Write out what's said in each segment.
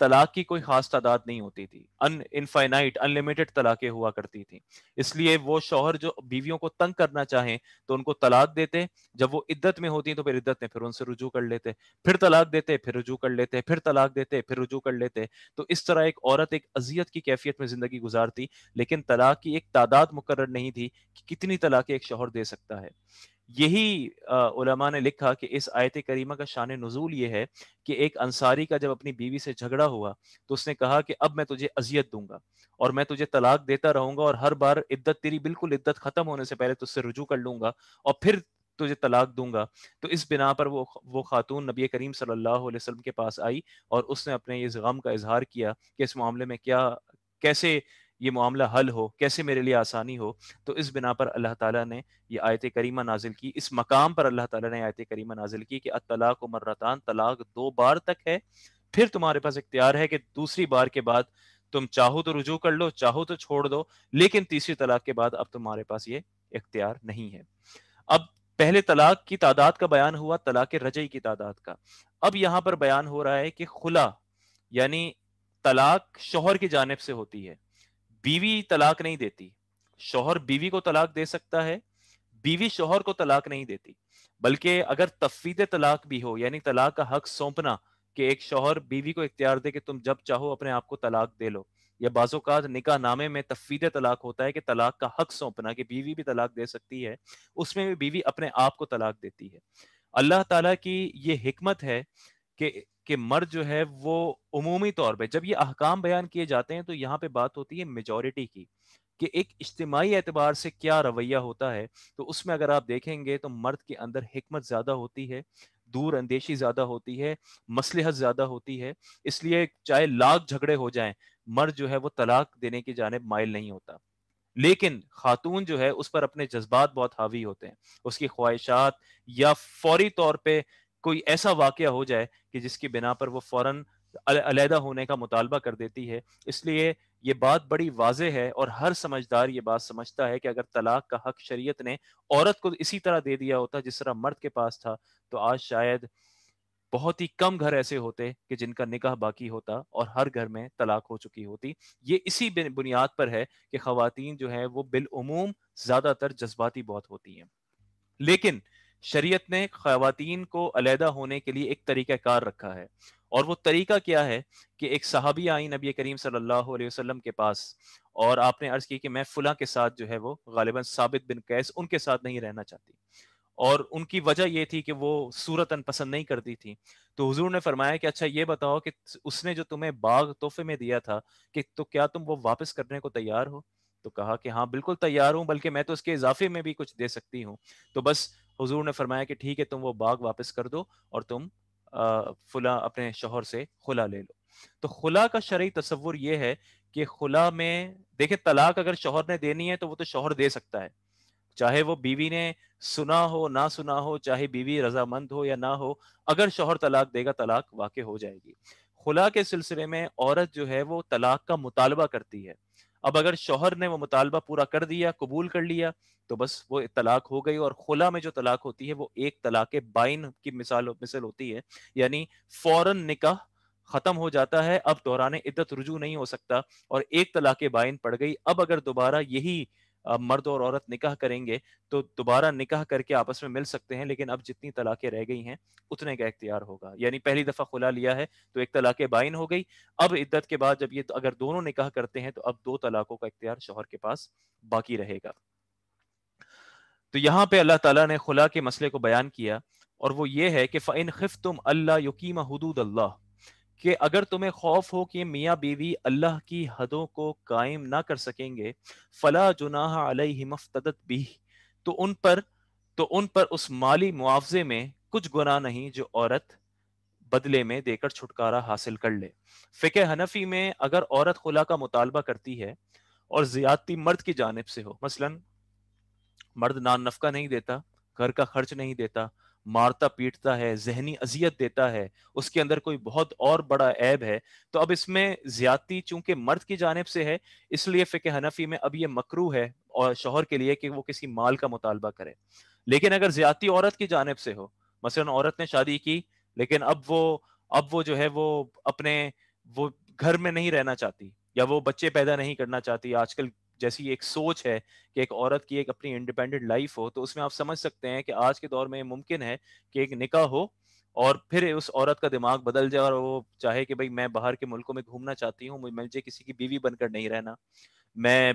طلاق کی کوئی خاص تعداد نہیں ہوتی تھی، انفائنائٹ انلمیٹڈ طلاقیں ہوا کرتی تھیں، اس لیے وہ شوہر جو بیویوں کو تنگ کرنا چاہیں تو ان کو طلاق دیتے، جب وہ عدت میں ہوتی تو پھر عدت میں پھر ان سے رجوع کر لیتے، پھر طلاق دیتے، پھر رجوع کر لیتے، پھر طلاق دیتے، پھر رجوع کر لیتے. تو اس طرح ایک عورت ایک اذیت کی کیفیت میں زندگی گزارتی، لیکن طلاق کی ایک تعداد مقرر نہیں تھی کہ کتنی طلاقیں ایک شوہر دے سکتا ہے. یہی علماء نے لکھا کہ اس آیت کریمہ کا شان نزول یہ ہے کہ ایک انصاری کا جب اپنی بیوی سے جھگڑا ہوا تو اس نے کہا کہ اب میں تجھے اذیت دوں گا اور میں تجھے طلاق دیتا رہوں گا، اور ہر بار عدت تیری بالکل عدت ختم ہونے سے پہلے تجھ سے رجوع کر لوں گا اور پھر تجھے طلاق دوں گا. تو اس بنا پر وہ خاتون نبی کریم صلی اللہ علیہ وسلم کے پاس آئی اور اس نے اپنے اس غم کا اظہار کیا کہ اس معاملے میں کیسے یہ معاملہ حل ہو، کیسے میرے لیے آسانی ہو. تو اس بنا پر اللہ تعالیٰ نے یہ آیت کریمہ نازل کی. اس مقام پر اللہ تعالیٰ نے آیت کریمہ نازل کی کہ الطلاق مرتان، طلاق 2 بار تک ہے، پھر تمہارے پاس اختیار ہے کہ دوسری بار کے بعد تم چاہو تو رجوع کر لو، چاہو تو چھوڑ دو، لیکن تیسری طلاق کے بعد اب تمہارے پاس یہ اختیار نہیں ہے. اب پہلے طلاق کی تعداد کا بیان ہوا، طلاق رجعی کی تعداد کا. اب یہاں پر بیان ہو رہا ہے کہ خلا یعنی طلاق شوہر کی جانب سے ہوتی ہے، بیوی طلاق نہیں دیتی. شوہر بیوی کو طلاق دے سکتا ہے، بیوی شوہر کو طلاق نہیں دیتی. بلکہ اگر تفویض طلاق بھی ہو یعنی طلاق کا حق سونپنا، کہ ایک شوہر بیوی کو اختیار دے کہ تم جب چاہو اپنے آپ کو طلاق دے لو، یا بعض اوقات نکاح نامے میں تفویض طلاق ہوتا ہے کہ طلاق کا حق سونپنا، کہ بیوی بھی طلاق دے سکتی ہے، اس میں بھی بیوی اپنے آپ کو طلاق دیتی ہے. اللہ تعالیٰ کی یہ حکمت ہے کہ مرد جو ہے وہ عمومی طور پہ جب یہ احکام بیان کیے جاتے ہیں تو یہاں پہ بات ہوتی ہے میجورٹی کی، کہ ایک اجتماعی اعتبار سے کیا رویہ ہوتا ہے. تو اس میں اگر آپ دیکھیں گے تو مرد کے اندر حکمت زیادہ ہوتی ہے، دور اندیشی زیادہ ہوتی ہے، مصلحت زیادہ ہوتی ہے. اس لیے چاہے لاکھ جھگڑے ہو جائیں، مرد جو ہے وہ طلاق دینے کی جانب مائل نہیں ہوتا. لیکن خاتون جو ہے اس پر اپنے جذبات بہت حاوی ہوتے ہیں، اس کی خواہشات، یا فوری طور پہ کوئی ایسا واقعہ ہو جائے کہ جس کی بنا پر وہ فوراً علیحدہ ہونے کا مطالبہ کر دیتی ہے. اس لیے یہ بات بڑی واضح ہے اور ہر سمجھدار یہ بات سمجھتا ہے کہ اگر طلاق کا حق شریعت نے عورت کو اسی طرح دے دیا ہوتا جس طرح مرد کے پاس تھا، تو آج شاید بہت ہی کم گھر ایسے ہوتے کہ جن کا نکاح باقی ہوتا اور ہر گھر میں طلاق ہو چکی ہوتی. یہ اسی بنیاد پر ہے کہ خواتین جو ہیں وہ بالعموم زیادہ تر جذباتی بہت ہوتی ہیں. لیکن شریعت نے خواتین کو علیحدہ ہونے کے لیے ایک طریقہ کار رکھا ہے، اور وہ طریقہ کیا ہے کہ ایک صحابی آئی نبی کریم صلی اللہ علیہ وسلم کے پاس، اور آپ نے عرض کی کہ میں فلاں کے ساتھ جو ہے وہ غالباً ثابت بن قیس ان کے ساتھ نہیں رہنا چاہتی، اور ان کی وجہ یہ تھی کہ وہ صورتاً پسند نہیں کرتی تھی. تو حضور نے فرمایا کہ اچھا یہ بتاؤ کہ اس نے جو تمہیں باغ تحفے میں دیا تھا کہ تو کیا تم وہ واپس کرنے کو تیار ہو؟ تو کہا کہ ہاں بالکل تیار ہوں، بلکہ میں تو اس کے اضافے میں بھی کچھ دے سکتی ہوں. تو بس حضور نے فرمایا کہ ٹھیک ہے، تم وہ باغ واپس کر دو اور تم فلاں اپنے شوہر سے خلا لے لو. تو خلا کا شرعی تصور یہ ہے کہ خلا میں دیکھیں، طلاق اگر شوہر نے دینی ہے تو وہ تو شوہر دے سکتا ہے، چاہے وہ بیوی نے سنا ہو نہ سنا ہو، چاہے بیوی رضامند ہو یا نہ ہو، اگر شوہر طلاق دے گا طلاق واقع ہو جائے گی. خلا کے سلسلے میں عورت جو ہے وہ طلاق کا مطالبہ کرتی ہے. اب اگر شوہر نے وہ مطالبہ پورا کر دیا، قبول کر لیا، تو بس وہ طلاق ہو گئی. اور خلا میں جو طلاق ہوتی ہے وہ ایک طلاق بائن کی مثل ہوتی ہے، یعنی فوراً نکاح ختم ہو جاتا ہے، اب دوران عدت رجوع نہیں ہو سکتا، اور ایک طلاق بائن پڑ گئی. اب اگر دوبارہ یہی مرد اور عورت نکاح کریں گے تو دوبارہ نکاح کر کے آپس میں مل سکتے ہیں، لیکن اب جتنی طلاقیں رہ گئی ہیں اتنے کا اختیار ہوگا. یعنی پہلی دفعہ خلا لیا ہے تو ایک طلاق بائن ہو گئی، اب عدت کے بعد جب یہ اگر دونوں نکاح کرتے ہیں تو اب 2 طلاقوں کا اختیار شوہر کے پاس باقی رہے گا. تو یہاں پہ اللہ تعالیٰ نے خلا کے مسئلے کو بیان کیا، اور وہ یہ ہے کہ فَإِنْ خِفْتُمْ أَلَّا يُقِيمَ حُدُودَ اللَّهِ، کہ اگر تمہیں خوف ہو کہ میاں بیوی اللہ کی حدوں کو قائم نہ کر سکیں گے، فلا جناح علیہم افتدت بھی، تو ان پر اس مالی معاوضے میں کچھ گناہ نہیں جو عورت بدلے میں دے کر چھٹکارا حاصل کر لے. فقہ حنفی میں اگر عورت خلا کا مطالبہ کرتی ہے اور زیادتی مرد کی جانب سے ہو، مثلا مرد نان نفقہ نہیں دیتا، گھر کا خرچ نہیں دیتا، مارتا پیٹتا ہے، ذہنی اذیت دیتا ہے، اس کے اندر کوئی بہت اور بڑا عیب ہے، تو اب اس میں زیادتی چونکہ مرد کی جانب سے ہے، اس لیے فقہ حنفی میں اب یہ مکروہ ہے اور شوہر کے لیے کہ وہ کسی مال کا مطالبہ کرے. لیکن اگر زیادتی عورت کی جانب سے ہو، مثلا عورت نے شادی کی لیکن اب وہ جو ہے وہ اپنے وہ گھر میں نہیں رہنا چاہتی یا وہ بچے پیدا نہیں کرنا چاہتی. آج کل جیسی ایک سوچ ہے کہ ایک عورت کی ایک اپنی انڈیپینڈنٹ لائف ہو, تو اس میں آپ سمجھ سکتے ہیں کہ آج کے دور میں ممکن ہے کہ ایک نکاح ہو اور پھر اس عورت کا دماغ بدل جائے اور وہ چاہے کہ بھئی میں باہر کے ملکوں میں گھومنا چاہتی ہوں, مجھے کسی کی بیوی بن کر نہیں رہنا, میں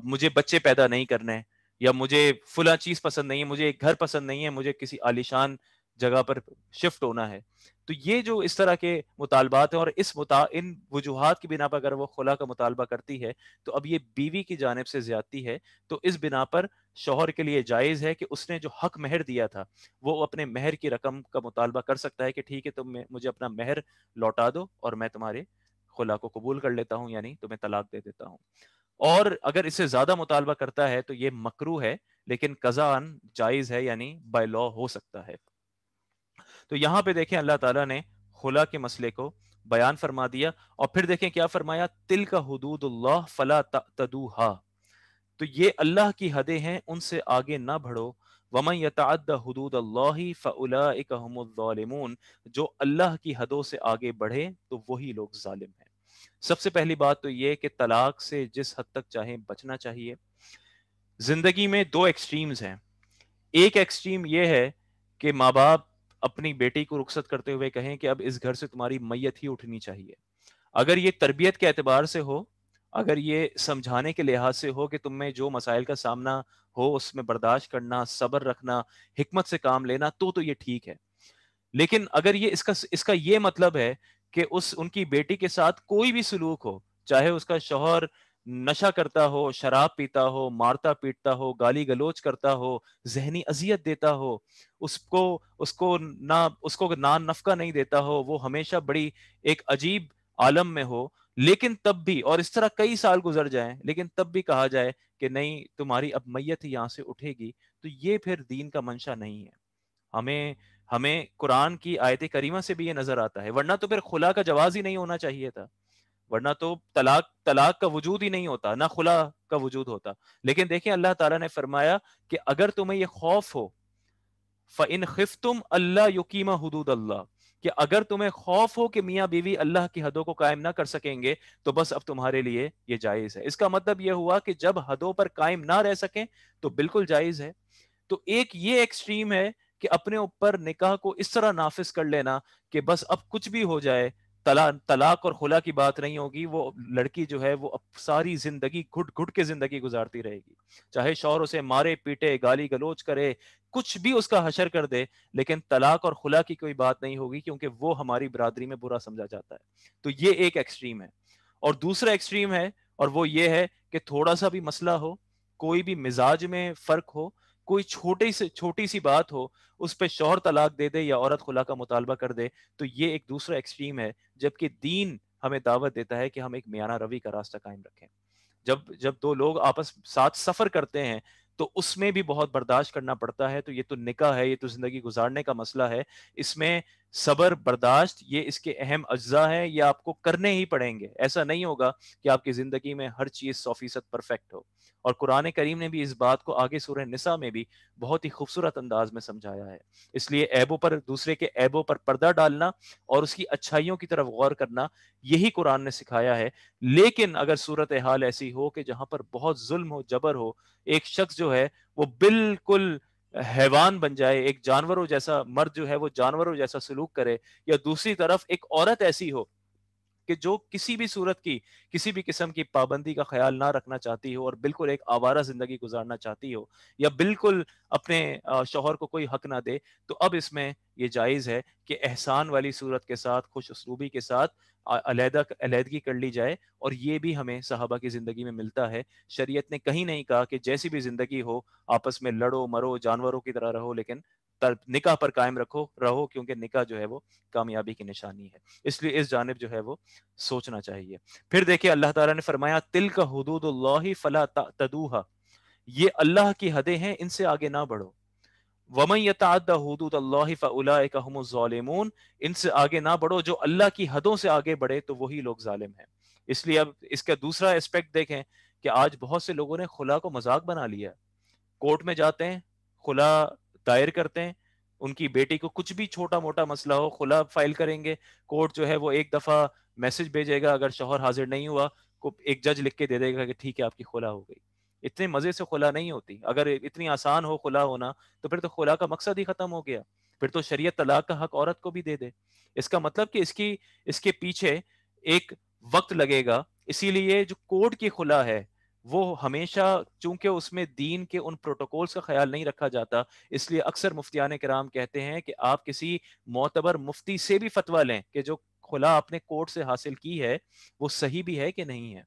مجھے بچے پیدا نہیں کرنے, یا مجھے فلاں چیز پسند نہیں ہے, مجھے ایک گھر پسند نہیں ہے, مجھے کسی عالیشان جگہ پر شفٹ ہونا ہے. تو یہ جو اس طرح کے مطالبات ہیں اور ان وجوہات کی بنا پر اگر وہ خلا کا مطالبہ کرتی ہے تو اب یہ بیوی کی جانب سے زیادتی ہے. تو اس بنا پر شوہر کے لیے جائز ہے کہ اس نے جو حق مہر دیا تھا وہ اپنے مہر کی رقم کا مطالبہ کر سکتا ہے کہ ٹھیک ہے تم مجھے اپنا مہر لوٹا دو اور میں تمہارے خلا کو قبول کر لیتا ہوں, یعنی تمہیں طلاق دے دیتا ہوں. اور اگر اس سے زیادہ مطالبہ کرتا ہے تو یہ مکروہ ہے, لیکن قضاً جائز ہے, یعنی بائی لا ہو سکتا ہے. تو یہاں پہ دیکھیں اللہ تعالیٰ نے خلا کے مسئلے کو بیان فرما دیا, اور پھر دیکھیں کیا فرمایا, تلک حدود اللہ فلا تعتدوها, تو یہ اللہ کی حدیں ہیں, ان سے آگے نہ بڑھو. ومن یتعد حدود اللہ فاولئک هم الظالمون, جو اللہ کی حدوں سے آگے بڑھے تو وہی لوگ ظالم ہیں. سب سے پہلی بات تو یہ کہ طلاق سے جس حد تک چاہیں بچنا چاہیے. زندگی میں دو ایکسٹریمز ہیں. ایک ایکسٹریم یہ ہے کہ ماں باپ اپنی بیٹی کو رخصت کرتے ہوئے کہیں کہ اب اس گھر سے تمہاری میت ہی اٹھنی چاہیے. اگر یہ تربیت کے اعتبار سے ہو, اگر یہ سمجھانے کے لحاظ سے ہو کہ تم میں جو مسائل کا سامنا ہو اس میں برداشت کرنا, صبر رکھنا, حکمت سے کام لینا, تو یہ ٹھیک ہے. لیکن اگر یہ اس کا یہ مطلب ہے کہ ان کی بیٹی کے ساتھ کوئی بھی سلوک ہو, چاہے اس کا شوہر نشہ کرتا ہو, شراب پیتا ہو, مارتا پیٹتا ہو, گالی گلوچ کرتا ہو, ذہنی اذیت دیتا ہو, اس کو نان نفقہ نہیں دیتا ہو, وہ ہمیشہ بڑی ایک عجیب عالم میں ہو, لیکن تب بھی, اور اس طرح کئی سال گزر جائیں لیکن تب بھی کہا جائے کہ نہیں تمہاری اب میت ہی یہاں سے اٹھے گی, تو یہ پھر دین کا منشا نہیں ہے. ہمیں قرآن کی آیت کریمہ سے بھی یہ نظر آتا ہے, ورنہ تو پھر خلا کا جواز ہی نہیں ہونا چاہیے تھا, ورنہ تو طلاق کا وجود ہی نہیں ہوتا, نہ خلا کا وجود ہوتا. لیکن دیکھیں اللہ تعالیٰ نے فرمایا کہ اگر تمہیں یہ خوف ہو, فَإِنْ خِفْتُمْ أَلَّا يُقِيمَ حُدُودَ اللَّهِ, کہ اگر تمہیں خوف ہو کہ میاں بیوی اللہ کی حدوں کو قائم نہ کر سکیں گے تو بس اب تمہارے لیے یہ جائز ہے. اس کا مطلب یہ ہوا کہ جب حدوں پر قائم نہ رہ سکیں تو بالکل جائز ہے. تو ایک یہ ایکسٹریم ہے کہ اپنے اوپر نکاح کو اس طرح نافذ کر لینا کہ بس اب کچھ بھی ہو جائے, طلاق اور خلا کی بات نہیں ہوگی, وہ لڑکی جو ہے وہ اب ساری زندگی گھٹ گھٹ کے زندگی گزارتی رہے گی, چاہے شوہر اسے مارے پیٹے, گالی گلوچ کرے, کچھ بھی اس کا حشر کر دے, لیکن طلاق اور خلا کی کوئی بات نہیں ہوگی کیونکہ وہ ہماری برادری میں برا سمجھا جاتا ہے. تو یہ ایک ایکسٹریم ہے. اور دوسرا ایکسٹریم ہے, اور وہ یہ ہے کہ تھوڑا سا بھی مسئلہ ہو, کوئی بھی مزاج میں فرق ہو, کوئی چھوٹی سی بات ہو, اس پہ شوہر طلاق دے دے یا عورت خلا کا مطالبہ کر دے, تو یہ ایک دوسرا ایکسٹریم ہے. جبکہ دین ہمیں دعوت دیتا ہے کہ ہم ایک میانہ روی کا راستہ قائم رکھیں. جب دو لوگ آپس ساتھ سفر کرتے ہیں تو اس میں بھی بہت برداشت کرنا پڑتا ہے. تو یہ تو نکاح ہے, یہ تو زندگی گزارنے کا مسئلہ ہے, اس میں صبر برداشت یہ اس کے اہم اجزاء ہیں, یہ آپ کو کرنے ہی پڑیں گے. ایسا نہیں ہوگا کہ آپ کی زندگی میں ہر چیز 100% پرفیکٹ ہو. اور قرآن کریم نے بھی اس بات کو آگے سورہ نساء میں بھی بہت ہی خوبصورت انداز میں سمجھایا ہے. اس لیے دوسرے کے عیبوں پر پردہ ڈالنا اور اس کی اچھائیوں کی طرف غور کرنا, یہی قرآن نے سکھایا ہے. لیکن اگر صورتحال ایسی ہو کہ جہاں پر بہت ظلم ہو, جبر ہو, ایک شخص جو ہے وہ بالکل حیوان بن جائے, ایک جانوروں جیسا, مرد جو ہے وہ جانوروں جیسا سلوک کرے, یا دوسری طرف ایک عورت ایسی ہو کہ جو کسی بھی صورت کی کسی بھی قسم کی پابندی کا خیال نہ رکھنا چاہتی ہو اور بالکل ایک آوارہ زندگی گزارنا چاہتی ہو, یا بالکل اپنے شوہر کو کوئی حق نہ دے, تو اب اس میں یہ جائز ہے کہ احسان والی صورت کے ساتھ, خوش اسلوبی کے ساتھ علیحدگی کر لی جائے. اور یہ بھی ہمیں صحابہ کی زندگی میں ملتا ہے. شریعت نے کہیں نہیں کہا کہ جیسی بھی زندگی ہو آپس میں لڑو مرو, جانوروں کی طرح رہو, لیکن نکاح پر قائم رہو, کیونکہ نکاح جو ہے وہ کامیابی کی نشانی ہے. اس لیے اس جانب جو ہے وہ سوچنا چاہیے. پھر دیکھیں اللہ تعالیٰ نے فرمایا تلک حدود اللہ فلا تعتدوها, یہ اللہ کی حدیں ہیں, ان سے آگے نہ بڑھو. ومن یتعد حدود اللہ فاولئک هم الظالمون, ان سے آگے نہ بڑھو, جو اللہ کی حدوں سے آگے بڑھے تو وہی لوگ ظالم ہیں. اس لیے اب اس کا دوسرا اسپیکٹ دیکھیں کہ آج بہت سے لوگوں نے خلا کو مذاق بنا لیا. کورٹ میں جاتے ہیں, خلا دائر کرتے ہیں, ان کی بیٹی کو کچھ بھی چھوٹا موٹا مسئلہ ہو خلا فائل کریں گے, کورٹ جو ہے وہ ایک دفعہ میسج بھیجے گا, اگر شوہر حاضر نہیں ہوا کو ایک جج لکھ کے دے دے گا کہ ٹھیک ہے آپ کی خلا ہو گئی. اتنے مزے سے خلا نہیں ہوتی. اگر اتنی آسان ہو خلا ہونا تو پھر تو خلا کا مقصد ہی ختم ہو گیا. پھر تو شریعت طلاق کا حق عورت کو بھی دے دے. اس کا مطلب کہ اس کے پیچھے ایک وقت لگے گا. اسی لیے جو کورٹ کی خلا ہے وہ ہمیشہ, چونکہ اس میں دین کے ان پروٹوکولز کا خیال نہیں رکھا جاتا, اس لیے اکثر مفتیان کرام کہتے ہیں کہ آپ کسی معتبر مفتی سے بھی فتویٰ لیں کہ جو خلا آپ نے کورٹ سے حاصل کی ہے وہ صحیح بھی ہے کہ نہیں ہے.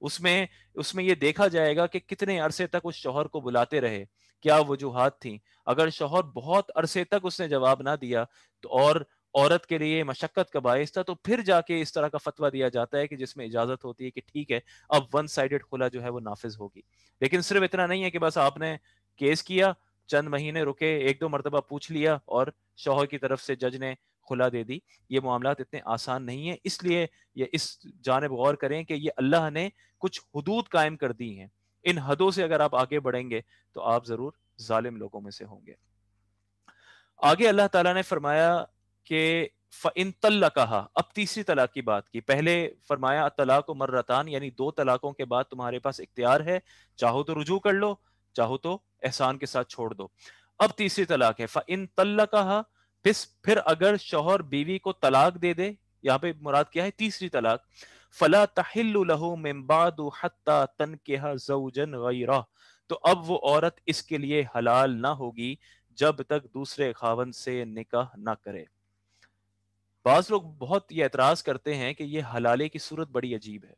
اس میں یہ دیکھا جائے گا کہ کتنے عرصے تک اس شوہر کو بلاتے رہے, کیا وجوہات تھیں. اگر شوہر بہت عرصے تک اس نے جواب نہ دیا تو اور عورت کے لیے مشقت کا باعث تھا, تو پھر جا کے اس طرح کا فتویٰ دیا جاتا ہے کہ جس میں اجازت ہوتی ہے کہ ٹھیک ہے اب ون سائیڈڈ خلا جو ہے وہ نافذ ہوگی. لیکن صرف اتنا نہیں ہے کہ بس آپ نے کیس کیا, چند مہینے رکے, ایک دو مرتبہ پوچھ لیا اور شوہر کی طرف سے جج نے خلا دے دی. یہ معاملات اتنے آسان نہیں ہیں. اس لیے یہ اس جانب غور کریں کہ یہ اللہ نے کچھ حدود قائم کر دی ہیں. ان حدوں سے اگر آپ آگے بڑھیں گے تو آپ ضرور ظالم لوگوں میں سے ہوں گے. آگے اللہ تعالیٰ نے فرمایا کہ فَإِن طَلَّقَهَا, اب تیسری طلاق کی بات کی. پہلے فرمایا الطلاق مرتان, یعنی دو طلاقوں کے بعد تمہارے پاس اختیار ہے, چاہو تو رجوع کر لو, چاہو تو احسان کے ساتھ چھوڑ دو. اب تیسری طلاق ہے فَإِن طَلَّقَهَا, پھر اگر شوہر بیوی کو طلاق دے دے, یہاں پہ مراد کیا ہے, تیسری طلاق. فَلَا تَحِلُّ لَهُ مِن بَعْدُ حَتَّى تَنكِحَ زَوْجًا غَيْرَهُ, تو اب وہ عورت اس کے لیے حلال نہ ہوگی جب تک دوسرے خاوند سے نکاح نہ کرے. بعض لوگ بہت یہ اعتراض کرتے ہیں کہ یہ حلالے کی صورت بڑی عجیب ہے,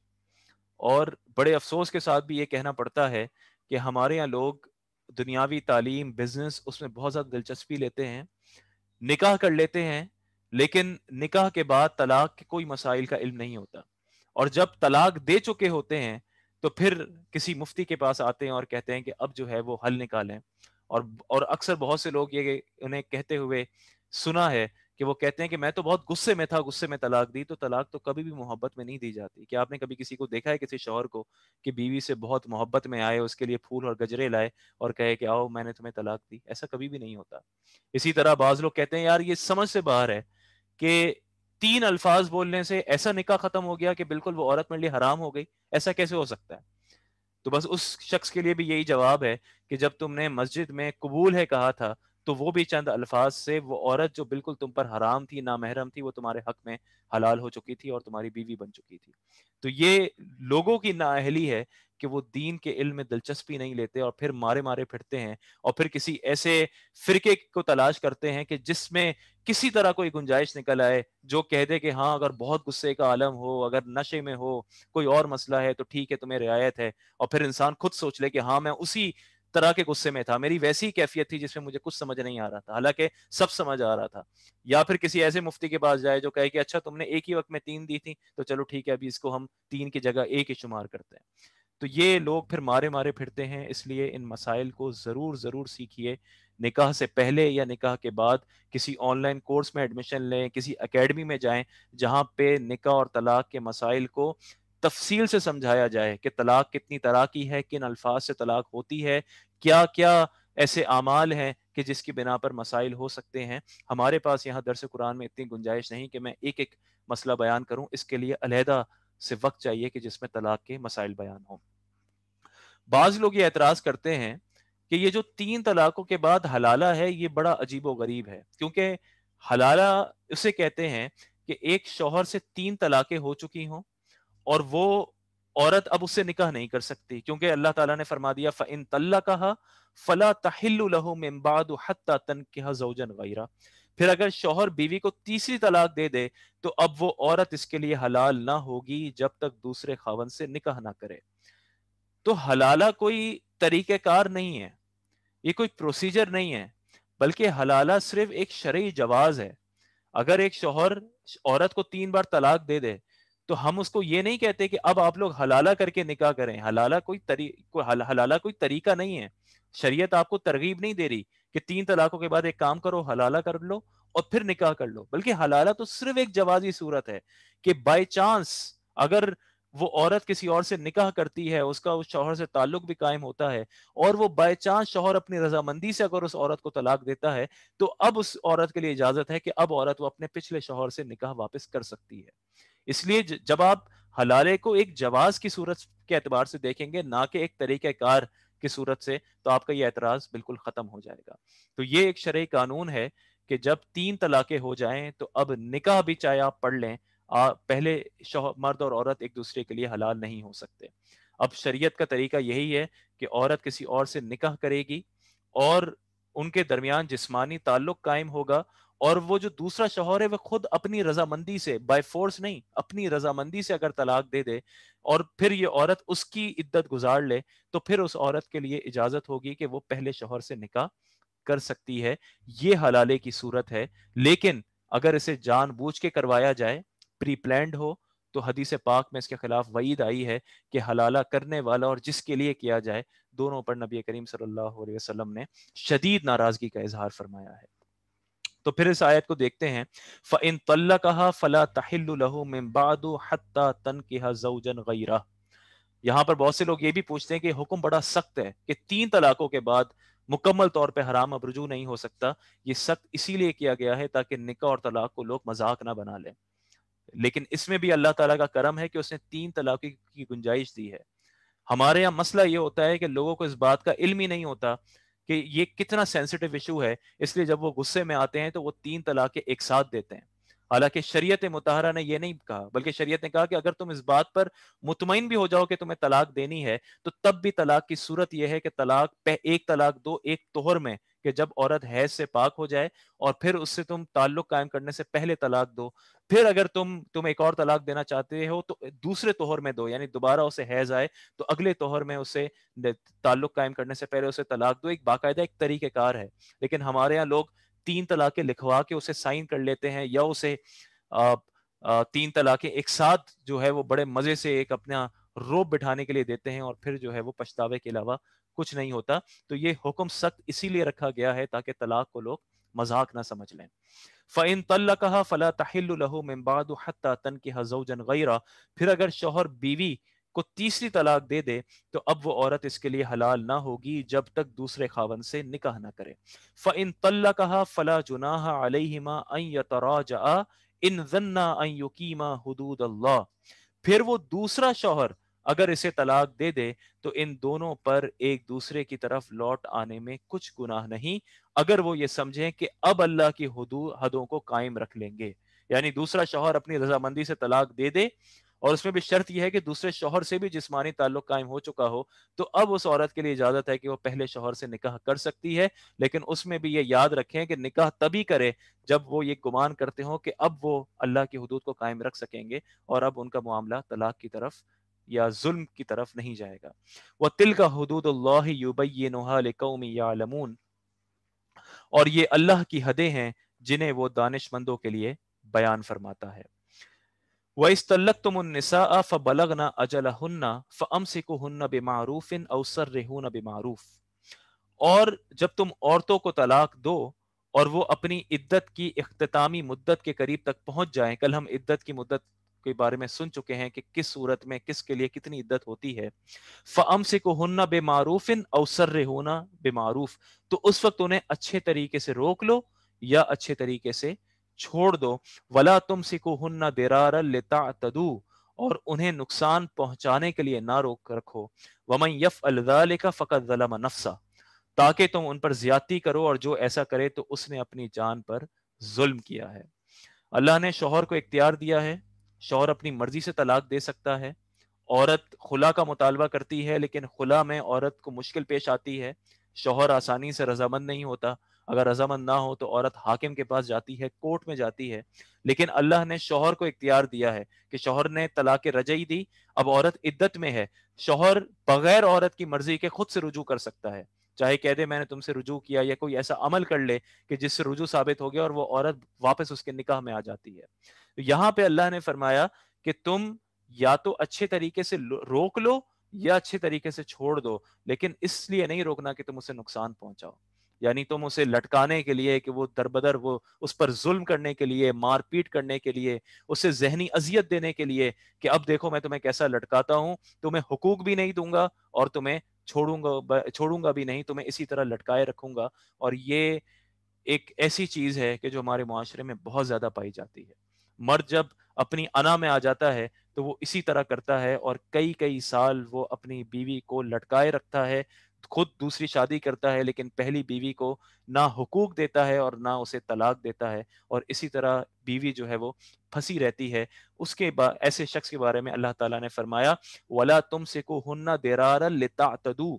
اور بڑے افسوس کے ساتھ بھی یہ کہنا پڑتا ہے کہ ہمارے یہاں لوگ دنیاوی تعلیم, بزنس, اس میں بہت زیادہ دلچسپی لیتے ہیں, نکاح کر لیتے ہیں, لیکن نکاح کے بعد طلاق کے کوئی مسائل کا علم نہیں ہوتا, اور جب طلاق دے چکے ہوتے ہیں تو پھر کسی مفتی کے پاس آتے ہیں اور کہتے ہیں کہ اب جو ہے وہ حل نکالیں. اور اکثر بہت سے لوگ یہ انہیں کہتے ہوئے سنا ہے کہ وہ کہتے ہیں کہ میں تو بہت غصے میں تھا, غصے میں طلاق دی. تو طلاق تو کبھی بھی محبت میں نہیں دی جاتی. کیا آپ نے کبھی کسی کو دیکھا ہے, کسی شوہر کو, کہ بیوی سے بہت محبت میں آئے, اس کے لیے پھول اور گجرے لائے اور کہے کہ آؤ میں نے تمہیں طلاق دی؟ ایسا کبھی بھی نہیں ہوتا. اسی طرح بعض لوگ کہتے ہیں یار یہ سمجھ سے باہر ہے کہ 3 الفاظ بولنے سے ایسا نکاح ختم ہو گیا کہ بالکل وہ عورت میرے لیے حرام ہو گئی. ایسا کیسے ہو سکتا ہے؟ تو بس اس شخص کے لیے بھی یہی جواب ہے کہ جب تم نے مسجد میں قبول ہے کہا تھا تو وہ بھی چند الفاظ سے وہ عورت جو بالکل تم پر حرام تھی, نامحرم تھی, وہ تمہارے حق میں حلال ہو چکی تھی اور تمہاری بیوی بن چکی تھی. تو یہ لوگوں کی نااہلی ہے کہ وہ دین کے علم میں دلچسپی نہیں لیتے اور پھر مارے مارے پھرتے ہیں, اور پھر کسی ایسے فرقے کو تلاش کرتے ہیں کہ جس میں کسی طرح کوئی گنجائش نکل آئے جو کہہ دے کہ ہاں اگر بہت غصے کا عالم ہو, اگر نشے میں ہو, کوئی اور مسئلہ ہے تو ٹھیک ہے تمہیں رعایت ہے, اور پھر انسان خود سوچ لے کہ ہاں میں اسی طرح کے غصے میں تھا, میری ویسی کیفیت تھی جس میں مجھے کچھ سمجھ نہیں آ رہا تھا, حالانکہ سب سمجھ آ رہا تھا. یا پھر کسی ایسے مفتی کے پاس جائے جو کہے کہ اچھا تم نے ایک ہی وقت میں 3 دی تھی تو چلو ٹھیک ہے ابھی اس کو ہم 3 کی جگہ 1 ہی شمار کرتے ہیں. تو یہ لوگ پھر مارے مارے پھرتے ہیں. اس لیے ان مسائل کو ضرور سیکھیے. نکاح سے پہلے یا نکاح کے بعد کسی آن لائن کورس میں ایڈمیشن لیں, کسی اکیڈمی میں جائیں جہاں پہ نکاح اور طلاق کے مسائل کو تفصیل سے سمجھایا جائے کہ طلاق کتنی طرح کی ہے, کن الفاظ سے طلاق ہوتی ہے, کیا کیا ایسے اعمال ہیں کہ جس کی بنا پر مسائل ہو سکتے ہیں. ہمارے پاس یہاں درس قرآن میں اتنی گنجائش نہیں کہ میں ایک ایک مسئلہ بیان کروں, اس کے لیے علیحدہ سے وقت چاہیے کہ جس میں طلاق کے مسائل بیان ہوں. بعض لوگ یہ اعتراض کرتے ہیں کہ یہ جو 3 طلاقوں کے بعد حلالہ ہے یہ بڑا عجیب و غریب ہے, کیونکہ حلالہ اسے کہتے ہیں کہ ایک شوہر سے 3 طلاقیں ہو چکی ہوں اور وہ عورت اب اس سے نکاح نہیں کر سکتی, کیونکہ اللہ تعالیٰ نے فرما دیا فَإِن طَلَّقَهَا فَلَا تَحِلُّ لَهُ مِن بَعْدُ حَتَّى تَنكِحَ زَوْجًا غَيْرَهُ. پھر اگر شوہر بیوی کو تیسری طلاق دے دے تو اب وہ عورت اس کے لیے حلال نہ ہوگی جب تک دوسرے خاوند سے نکاح نہ کرے. تو حلالہ کوئی طریقہ کار نہیں ہے, یہ کوئی پروسیجر نہیں ہے, بلکہ حلالہ صرف ایک شرعی جواز ہے. اگر ایک شوہر عورت کو 3 بار طلاق دے دے تو ہم اس کو یہ نہیں کہتے کہ اب آپ لوگ حلالہ کر کے نکاح کریں. حلالہ کوئی طریقہ نہیں ہے. شریعت آپ کو ترغیب نہیں دے رہی کہ 3 طلاقوں کے بعد ایک کام کرو, حلالہ کر لو اور پھر نکاح کر لو, بلکہ حلالہ تو صرف ایک جوازی صورت ہے کہ بائی چانس اگر وہ عورت کسی اور سے نکاح کرتی ہے, اس کا اس شوہر سے تعلق بھی قائم ہوتا ہے, اور وہ بائی چانس شوہر اپنی رضامندی سے اگر اس عورت کو طلاق دیتا ہے تو اب اس عورت کے لیے اجازت ہے کہ اب عورت وہ اپنے پچھلے شوہر سے نکاح واپس کر سکتی ہے. اس لیے جب آپ حلالے کو ایک جواز کی صورت کے اعتبار سے دیکھیں گے، نہ کہ ایک طریقہ کار کی صورت سے، تو آپ کا یہ اعتراض بالکل ختم ہو جائے گا۔ تو یہ ایک شرعی قانون ہے کہ جب 3 طلاقیں ہو جائیں تو اب نکاح بھی چاہے آپ پڑھ لیں، پہلے مرد اور عورت ایک دوسرے کے لیے حلال نہیں ہو سکتے۔ اب شریعت کا طریقہ یہی ہے کہ عورت کسی اور سے نکاح کرے گی اور ان کے درمیان جسمانی تعلق قائم ہوگا، اور وہ جو دوسرا شوہر ہے وہ خود اپنی رضامندی سے، بائی فورس نہیں، اپنی رضامندی سے اگر طلاق دے دے اور پھر یہ عورت اس کی عدت گزار لے، تو پھر اس عورت کے لیے اجازت ہوگی کہ وہ پہلے شوہر سے نکاح کر سکتی ہے۔ یہ حلالے کی صورت ہے۔ لیکن اگر اسے جان بوجھ کے کروایا جائے، پری پلانڈ ہو، تو حدیث پاک میں اس کے خلاف وعید آئی ہے کہ حلالہ کرنے والا اور جس کے لیے کیا جائے، دونوں پر نبی کریم صلی اللہ علیہ وسلم نے شدید ناراضگی کا اظہار فرمایا ہے۔ تو پھر اس آیت کو دیکھتے ہیں، فَإِن طَلَّقَهَا فَلَا تَحِلُّ لَهُ مِن بَعْدُ حَتَّى تَنكِحَ زَوْجًا غَيْرَهُ۔ یہاں پر بہت سے لوگ یہ بھی پوچھتے ہیں کہ حکم بڑا سخت ہے کہ 3 طلاقوں کے بعد مکمل طور پہ حرام اب رجوع نہیں ہو سکتا۔ یہ سخت اسی لیے کیا گیا ہے تاکہ نکاح اور طلاق کو لوگ مذاق نہ بنا لیں، لیکن اس میں بھی اللہ تعالیٰ کا کرم ہے کہ اس نے 3 طلاق کی گنجائش دی ہے۔ ہمارے یہاں مسئلہ یہ ہوتا ہے کہ لوگوں کو اس بات کا علم ہی نہیں ہوتا کہ یہ کتنا سینسٹیو ایشو ہے، اس لیے جب وہ غصے میں آتے ہیں تو وہ 3 طلاقیں ایک ساتھ دیتے ہیں۔ حالانکہ شریعت مطہرہ نے یہ نہیں کہا، بلکہ شریعت نے کہا کہ اگر تم اس بات پر مطمئن بھی ہو جاؤ کہ تمہیں طلاق دینی ہے، تو تب بھی طلاق کی صورت یہ ہے کہ ایک طلاق دو ایک طہر میں، کہ جب عورت حیض سے پاک ہو جائے اور پھر اس سے تم تعلق قائم کرنے سے پہلے طلاق دو۔ پھر اگر تم ایک اور طلاق دینا چاہتے ہو تو دوسرے طہر میں دو، یعنی دوبارہ اسے حیض آئے تو اگلے طہر میں اسے تعلق قائم کرنے سے پہلے اسے طلاق دو۔ ایک باقاعدہ ایک طریقہ کار ہے، لیکن ہمارے ہاں لوگ 3 طلاقیں لکھوا کے اسے سائن کر لیتے ہیں، یا اسے 3 طلاقیں ایک ساتھ جو ہے وہ بڑے مزے سے ایک اپنا روب بٹھانے کے لیے دیتے ہیں، اور پھر جو ہے وہ پچھتاوے کے علاوہ کچھ نہیں ہوتا۔ تو یہ حکم سخت اسی لیے رکھا گیا ہے تاکہ طلاق کو لوگ مذاق نہ سمجھ لیں۔ فَإِن طَلَّقَهَا فَلَا تَحِلُّ لَهُ مِن بَعْدُ حَتَّى تَنكِحَ زَوْجًا غَيْرَهُ۔ پھر اگر شوہر بیوی کو تیسری طلاق دے دے تو اب وہ عورت اس کے لیے حلال نہ ہوگی جب تک دوسرے خاوند سے نکاح نہ کرے۔ فَإِن طَلَّقَهَا فَلَا جُنَاحَ عَلَيْهِمَا أَن يَتَرَاجَعَا إِن ظَنَّا أَن يُقِيمَا حُدُودَ اللَّهِ۔ پھر وہ دوسرا شوہر اگر اسے طلاق دے دے تو ان دونوں پر ایک دوسرے کی طرف لوٹ آنے میں کچھ گناہ نہیں، اگر وہ یہ سمجھیں کہ اب اللہ کی حدوں کو قائم رکھ لیں گے۔ یعنی دوسرا شوہر اپنی رضامندی سے طلاق دے دے، اور اس میں بھی شرط یہ ہے کہ دوسرے شوہر سے بھی جسمانی تعلق قائم ہو چکا ہو، تو اب اس عورت کے لیے اجازت ہے کہ وہ پہلے شوہر سے نکاح کر سکتی ہے، لیکن اس میں بھی یہ یاد رکھیں کہ نکاح تبھی کرے جب وہ یہ گمان کرتے ہوں کہ اب وہ اللہ کی حدود کو قائم رکھ سکیں گے، اور اب ان کا معاملہ طلاق کی طرف یا ظلم کی طرف نہیں جائے گا۔ وَتِلْكَ حُدُودُ اللَّهِ يُبَيِّنُهَا لِقَوْمٍ يَعْلَمُونَ۔ اور یہ اللہ کی حدیں ہیں جنہیں وہ دانش مندوں کے لیے بیان فرماتا ہے۔ وَإِذْ طَلَّقْتُمُ النِّسَاءَ فَبَلَغْنَ أَجَلَهُنَّ فَأَمْسِكُوهُنَّ بِمَعْرُوفٍ أَوْ سَرِّحُوهُنَّ بِمَعْرُوفٍ۔ اور جب تم عورتوں کو طلاق دو اور وہ اپنی عدت کی اختتامی مدت کے قریب تک پہنچ جائیں، کل ہم عدت کی مدت کے بارے میں سن چکے ہیں کہ کس صورت میں کس کے لیے کتنی عدت ہوتی ہے۔ فَأَمْسِكُوهُنَّ بِمَعْرُوفٍ أَوْ سَرِّحُوهُنَّ بِمَعْرُوفٍ، تو اس وقت انہیں اچھے طریقے سے روک لو یا اچھے طریقے سے چھوڑ دو۔ وَلَا تُمْسِكُوهُنَّ ضِرَارًا لِتَعْتَدُوا، اور انہیں نقصان پہنچانے کے لیے نہ روک رکھو۔ وَمَن يَفْعَلْ ذَلِكَ فَقَدْ ظَلَمَ نَفْسَهُ، تاکہ تم ان پر زیادتی کرو، اور جو ایسا کرے تو اس نے اپنی جان پر ظلم کیا ہے۔ اللہ نے شوہر کو اختیار دیا ہے، شوہر اپنی مرضی سے طلاق دے سکتا ہے۔ عورت خلا کا مطالبہ کرتی ہے لیکن خلا میں عورت کو مشکل پیش آتی ہے، شوہر آسانی سے رضامند نہیں ہوتا، اگر رضامند نہ ہو تو عورت حاکم کے پاس جاتی ہے، کورٹ میں جاتی ہے۔ لیکن اللہ نے شوہر کو اختیار دیا ہے کہ شوہر نے طلاق رجعی دی، اب عورت عدت میں ہے، شوہر بغیر عورت کی مرضی کے خود سے رجوع کر سکتا ہے، چاہے کہہ دے میں نے تم سے رجوع کیا، یا کوئی ایسا عمل کر لے کہ جس سے رجوع ثابت ہو گیا اور وہ عورت واپس اس کے نکاح میں آ جاتی ہے۔ تو یہاں پہ اللہ نے فرمایا کہ تم یا تو اچھے طریقے سے روک لو یا اچھے طریقے سے چھوڑ دو، لیکن اس لیے نہیں روکنا کہ تم اسے نقصان پہنچاؤ، یعنی تم اسے لٹکانے کے لیے کہ وہ دربدر وہ اس پر ظلم کرنے کے لیے، مار پیٹ کرنے کے لیے، اسے ذہنی اذیت دینے کے لیے کہ اب دیکھو میں تمہیں کیسا لٹکاتا ہوں، تمہیں حقوق بھی نہیں دوں گا اور تمہیں چھوڑوں گا بھی نہیں، تمہیں اسی طرح لٹکائے رکھوں گا۔ اور یہ ایک ایسی چیز ہے کہ جو ہمارے معاشرے میں بہت زیادہ پائی جاتی ہے۔ مرد جب اپنی انا میں آ جاتا ہے تو وہ اسی طرح کرتا ہے، اور کئی کئی سال وہ اپنی بیوی کو لٹکائے رکھتا ہے، خود دوسری شادی کرتا ہے لیکن پہلی بیوی کو نہ حقوق دیتا ہے اور نہ اسے طلاق دیتا ہے، اور اسی طرح بیوی جو ہے وہ پھنسی رہتی ہے۔ اس کے ایسے شخص کے بارے میں اللہ تعالیٰ نے فرمایا وَلَا تُمْسِكُوهُنَّ ضِرَارًا لِتَعْتَدُوا،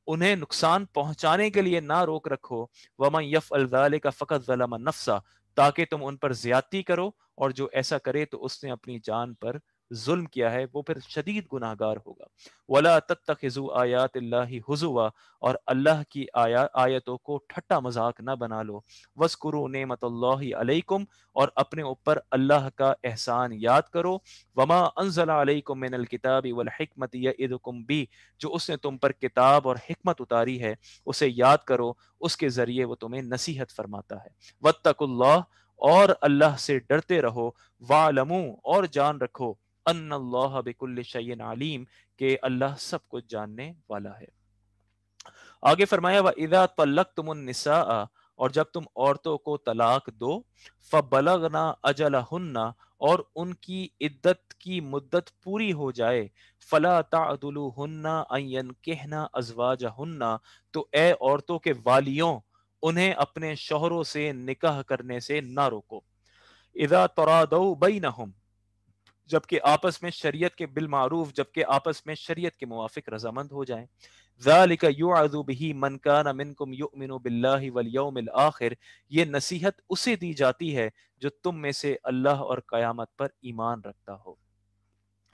انہیں نقصان پہنچانے کے لیے نہ روک رکھو، وَمَن يَفْعَلْ ذَلِكَ فَقَدْ ظَلَمَ نَفْسَهُ، تاکہ تم ان پر زیادتی کرو، اور جو ایسا کرے تو اس نے اپنی جان پر ظلم کیا ہے، وہ پھر شدید گناہ گار ہوگا۔ وَلَا تَتَّخِذُوا آیَاتِ اللَّهِ هُزُوًا، اور اللہ کی آیتوں کو ٹھٹا مذاق نہ بنا لو۔ وَاذْكُرُوا نِعْمَتَ اللَّهِ عَلَيْكُمْ، اور اپنے اوپر اللہ کا احسان یاد کرو۔ وَمَا أَنزَلَ عَلَيْكُمْ مِنَ الْكِتَابِ وَالْحِكْمَةِ يَعِظُكُمْ بِهِ، جو اس نے تم پر کتاب اور حکمت اتاری ہے اسے یاد کرو، اس کے ذریعے وہ تمہیں نصیحت فرماتا ہے۔ وَاتَّقُوا اللَّهَ، اور اللہ سے ڈرتے رہو، وَاعْلَمُوا، اور جان رکھو، ان اللہ بکل شیء علیم، کہ اللہ سب کچھ جاننے والا ہے۔ آگے فرمایا وَإِذَا طَلَّقْتُمُ النِّسَاءَ، اور جب تم عورتوں کو طلاق دو، فَبَلَغْنَا أَجَلَهُنَّ، اور ان کی عدت کی مدت پوری ہو جائے، فَلَا تَعْضُلُوهُنَّ أَن يَنكِحْنَ أَزْوَاجَهُنَّ، تو اے عورتوں کے والیوں، انہیں اپنے شوہروں سے نکاح کرنے سے نہ روکو۔ اذا ترادوا بینہم، جبکہ آپس میں شریعت کے بالمعروف، جبکہ آپس میں شریعت کے موافق رضامند ہو جائیں۔ ذالک یوعظ بہ من کان منکم یؤمن باللہ والیوم الآخر، یہ نصیحت اسے دی جاتی ہے جو تم میں سے اللہ اور قیامت پر ایمان رکھتا ہو۔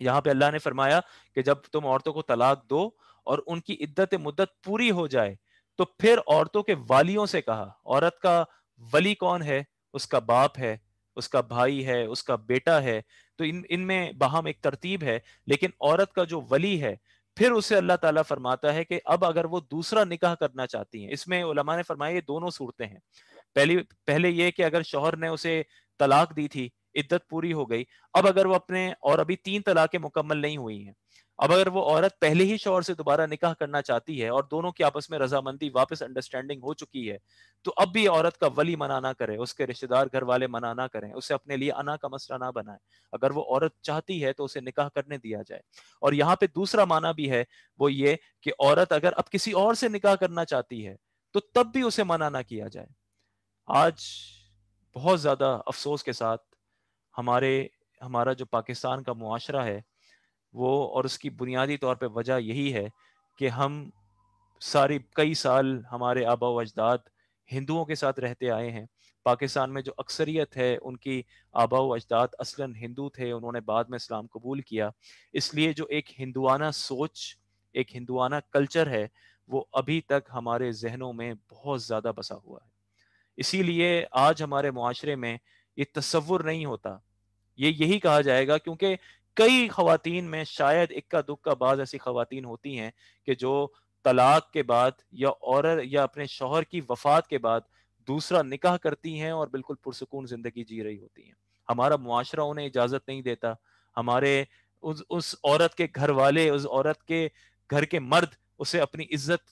یہاں پہ اللہ نے فرمایا کہ جب تم عورتوں کو طلاق دو اور ان کی عدت مدت پوری ہو جائے، تو پھر عورتوں کے والیوں سے کہا۔ عورت کا ولی کون ہے؟ اس کا باپ ہے، اس کا بھائی ہے، اس کا بیٹا ہے، تو ان میں باہم ایک ترتیب ہے، لیکن عورت کا جو ولی ہے پھر اسے اللہ تعالیٰ فرماتا ہے کہ اب اگر وہ دوسرا نکاح کرنا چاہتی ہیں، اس میں علماء نے فرمایا یہ دونوں صورتیں ہیں۔ پہلے یہ کہ اگر شوہر نے اسے طلاق دی تھی، عدت پوری ہو گئی، اب اگر وہ اور ابھی 3 طلاقیں مکمل نہیں ہوئی ہیں، اب اگر وہ عورت پہلے ہی شوہر سے دوبارہ نکاح کرنا چاہتی ہے اور دونوں کی آپس میں رضامندی واپس انڈرسٹینڈنگ ہو چکی ہے، تو اب بھی عورت کا ولی منع نہ کرے، اس کے رشتہ دار گھر والے منع نہ کریں، اسے اپنے لیے انا کا مسئلہ نہ بنائے۔ اگر وہ عورت چاہتی ہے تو اسے نکاح کرنے دیا جائے۔ اور یہاں پہ دوسرا معنی بھی ہے، وہ یہ کہ عورت اگر اب کسی اور سے نکاح کرنا چاہتی ہے تو تب بھی اسے منع نہ کیا جائے۔ آج بہت زیادہ افسوس کے ساتھ ہمارا جو پاکستان کا معاشرہ ہے وہ، اور اس کی بنیادی طور پہ وجہ یہی ہے کہ ہم کئی سال ہمارے آبا و اجداد ہندوؤں کے ساتھ رہتے آئے ہیں۔ پاکستان میں جو اکثریت ہے ان کی آبا و اجداد اصلاً ہندو تھے، انہوں نے بعد میں اسلام قبول کیا، اس لیے جو ایک ہندوانہ سوچ، ایک ہندوانہ کلچر ہے، وہ ابھی تک ہمارے ذہنوں میں بہت زیادہ بسا ہوا ہے۔ اسی لیے آج ہمارے معاشرے میں یہ تصور نہیں ہوتا، یہی کہا جائے گا، کیونکہ کئی خواتین میں شاید اکا دکا بعض ایسی خواتین ہوتی ہیں کہ جو طلاق کے بعد یا اپنے شوہر کی وفات کے بعد دوسرا نکاح کرتی ہیں اور بالکل پرسکون زندگی جی رہی ہوتی ہیں۔ ہمارا معاشرہ انہیں اجازت نہیں دیتا، ہمارے اس عورت کے گھر والے، اس عورت کے گھر کے مرد اسے اپنی عزت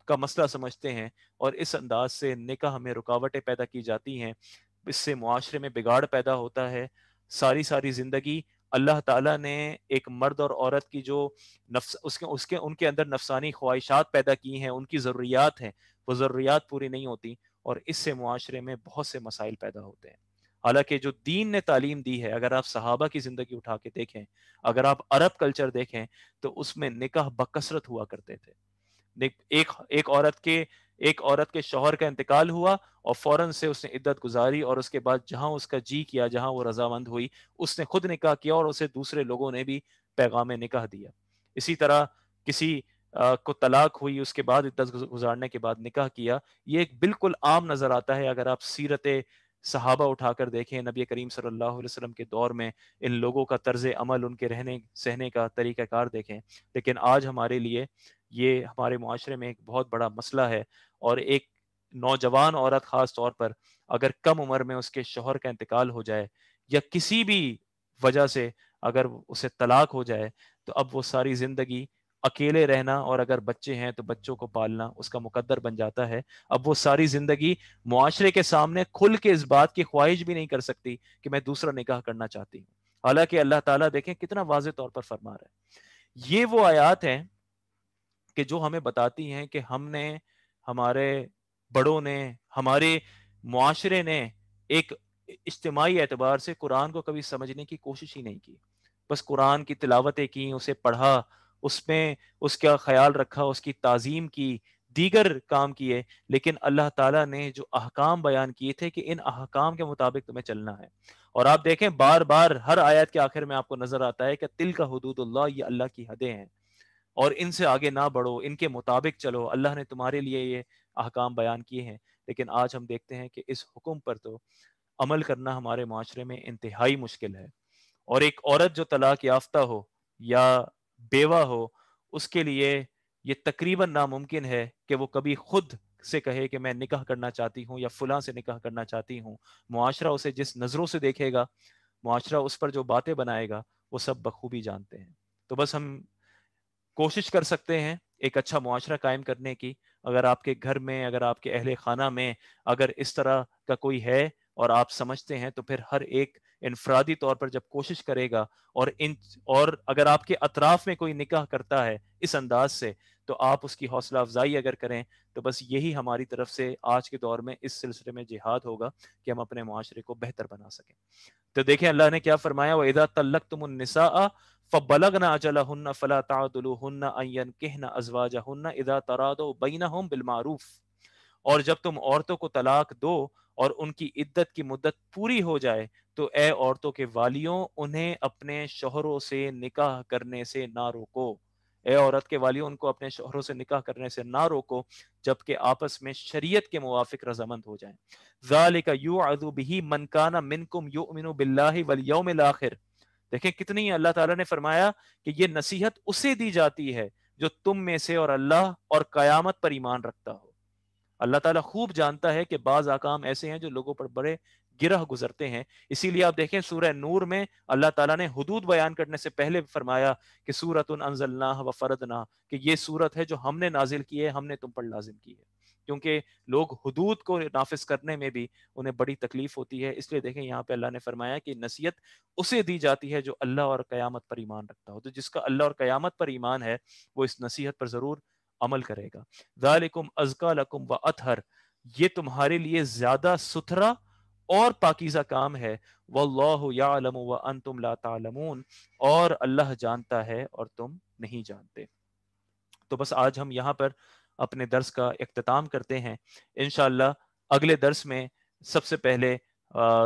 کا مسئلہ سمجھتے ہیں، اور اس انداز سے نکاح میں رکاوٹیں پیدا کی جاتی ہیں، اس سے معاشرے میں بگاڑ پیدا ہوتا ہے۔ ساری زندگی اللہ تعالیٰ نے ایک مرد اور عورت کی جو ان کے اندر نفسانی خواہشات پیدا کی ہیں، ان کی ضروریات ہیں، وہ ضروریات پوری نہیں ہوتی، اور اس سے معاشرے میں بہت سے مسائل پیدا ہوتے ہیں۔ حالانکہ جو دین نے تعلیم دی ہے، اگر آپ صحابہ کی زندگی اٹھا کے دیکھیں، اگر آپ عرب کلچر دیکھیں، تو اس میں نکاح بکثرت ہوا کرتے تھے۔ ایک عورت کے شوہر کا انتقال ہوا اور فوراً سے اس نے عدت گزاری، اور اس کے بعد جہاں اس کا جی کیا، جہاں وہ رضامند ہوئی، اس نے خود نکاح کیا، اور اسے دوسرے لوگوں نے بھی پیغام نکاح دیا۔ اسی طرح کسی کو طلاق ہوئی، اس کے بعد عدت گزارنے کے بعد نکاح کیا، یہ ایک بالکل عام نظر آتا ہے۔ اگر آپ سیرت صحابہ اٹھا کر دیکھیں، نبی کریم صلی اللہ علیہ وسلم کے دور میں ان لوگوں کا طرز عمل، ان کے رہنے سہنے کا طریقہ کار دیکھیں۔ لیکن آج ہمارے لیے یہ ہمارے معاشرے میں ایک بہت بڑا مسئلہ ہے، اور ایک نوجوان عورت خاص طور پر اگر کم عمر میں اس کے شوہر کا انتقال ہو جائے، یا کسی بھی وجہ سے اگر اسے طلاق ہو جائے، تو اب وہ ساری زندگی اکیلے رہنا، اور اگر بچے ہیں تو بچوں کو پالنا اس کا مقدر بن جاتا ہے۔ اب وہ ساری زندگی معاشرے کے سامنے کھل کے اس بات کی خواہش بھی نہیں کر سکتی کہ میں دوسرا نکاح کرنا چاہتی ہوں۔ حالانکہ اللہ تعالیٰ دیکھیں کتنا واضح طور پر فرما رہا ہے. یہ وہ آیات ہیں کہ جو ہمیں بتاتی ہیں کہ ہم نے، ہمارے بڑوں نے، ہمارے معاشرے نے ایک اجتماعی اعتبار سے قرآن کو کبھی سمجھنے کی کوشش ہی نہیں کی. بس قرآن کی تلاوتیں کی، اسے پڑھا، اس میں اس کا خیال رکھا، اس کی تعظیم کی، دیگر کام کیے، لیکن اللہ تعالیٰ نے جو احکام بیان کیے تھے کہ ان احکام کے مطابق تمہیں چلنا ہے. اور آپ دیکھیں بار بار ہر آیت کے آخر میں آپ کو نظر آتا ہے کہ تل کا حدود اللہ، یہ اللہ کی حدیں ہیں اور ان سے آگے نہ بڑھو، ان کے مطابق چلو، اللہ نے تمہارے لیے یہ احکام بیان کیے ہیں. لیکن آج ہم دیکھتے ہیں کہ اس حکم پر تو عمل کرنا ہمارے معاشرے میں انتہائی مشکل ہے. اور ایک عورت جو طلاق یافتہ ہو یا بیوہ ہو، اس کے لیے یہ تقریباً ناممکن ہے کہ وہ کبھی خود سے کہے کہ میں نکاح کرنا چاہتی ہوں یا فلاں سے نکاح کرنا چاہتی ہوں. معاشرہ اسے جس نظروں سے دیکھے گا، معاشرہ اس پر جو باتیں بنائے گا، وہ سب بخوبی جانتے ہیں. تو بس ہم کوشش کر سکتے ہیں ایک اچھا معاشرہ قائم کرنے کی. اگر آپ کے گھر میں، اگر آپ کے اہل خانہ میں اگر اس طرح کا کوئی ہے اور آپ سمجھتے ہیں، تو پھر ہر ایک انفرادی طور پر جب کوشش کرے گا اور اگر آپ کے اطراف میں کوئی نکاح کرتا ہے اس انداز سے، تو آپ اس کی حوصلہ افزائی اگر کریں، تو بس یہی ہماری طرف سے آج کے دور میں اس سلسلے میں جہاد ہوگا کہ ہم اپنے معاشرے کو بہتر بنا سکیں. تو دیکھیں اللہ نے کیا فرمایا، وَإِذَا طَلَّقْتُمُ النِّسَاءَ فَبَلَغْنَ أَجَلَهُنَّ فَلَا تَعْضُلُوهُنَّ أَن يَنكِحْنَ أَزْوَاجَهُنَّ إِذَا تَرَاضَوْا بَيْنَهُم بِالْمَعْرُوفِ. اور جب تم عورتوں کو طلاق دو اور ان کی عدت کی مدت پوری ہو جائے، تو اے عورتوں کے والیوں، انہیں اپنے شوہروں سے نکاح کرنے سے نہ روکو. اے عورت کے والیوں، ان کو اپنے شوہروں سے نکاح کرنے سے نہ روکو جبکہ آپس میں شریعت کے موافق رضامند ہو جائیں. ذَلِكَ يُوعَظُ بِهِ مَنْ كَانَ مِنْكُمْ يُؤْمِنُ بِاللَّهِ وَالْيَوْمِ الْآخِرِ. دیکھیں کتنی اللہ تعالیٰ نے فرمایا کہ یہ نصیحت اسے دی جاتی ہے جو تم میں سے اور اللہ اور قیامت پر ایمان رکھتا ہو. اللہ تعالیٰ خوب جانتا ہے کہ بعض احکام ایسے ہیں جو لوگوں پر بڑے گرہ گزرتے ہیں. اسی لیے آپ دیکھیں سورہ نور میں اللہ تعالیٰ نے حدود بیان کرنے سے پہلے فرمایا کہ سورۃ انزلناہ وفرضناہ، کہ یہ سورت ہے جو ہم نے نازل کی ہے، ہم نے تم پر لازم کی ہے. کیونکہ لوگ حدود کو نافذ کرنے میں بھی انہیں بڑی تکلیف ہوتی ہے. اس لیے دیکھیں یہاں پہ اللہ نے فرمایا کہ نصیحت اسے دی جاتی ہے جو اللہ اور قیامت پر ایمان رکھتا ہو. تو جس کا اللہ اور قیامت پر ایمان ہے وہ اس نصیحت پر ضرور عمل کرے گا. ذالکم ازکا لکم و اطہر، یہ تمہارے لیے زیادہ ستھرا اور پاکیزہ کام ہے. واللہ یعلم وانتم لا تعلمون، اور اللہ جانتا ہے اور تم نہیں جانتے. تو بس آج ہم یہاں پر اپنے درس کا اختتام کرتے ہیں. انشاءاللہ اگلے درس میں سب سے پہلے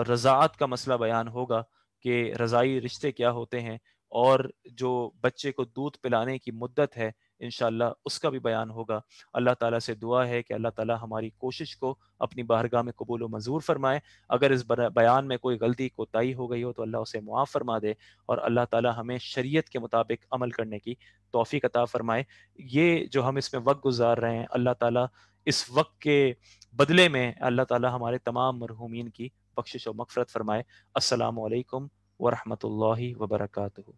رضاعت کا مسئلہ بیان ہوگا کہ رضاعی رشتے کیا ہوتے ہیں، اور جو بچے کو دودھ پلانے کی مدت ہے انشاءاللہ اس کا بھی بیان ہوگا. اللہ تعالیٰ سے دعا ہے کہ اللہ تعالیٰ ہماری کوشش کو اپنی بارگاہ میں قبول و منظور فرمائے. اگر اس بیان میں کوئی غلطی کوتاہی ہو گئی ہو تو اللہ اسے معاف فرما دے، اور اللہ تعالیٰ ہمیں شریعت کے مطابق عمل کرنے کی توفیق عطا فرمائے. یہ جو ہم اس میں وقت گزار رہے ہیں، اللہ تعالیٰ اس وقت کے بدلے میں اللہ تعالیٰ ہمارے تمام مرحومین کی بخشش و مغفرت فرمائے. السلام علیکم ورحمۃ اللہ وبرکاتہ.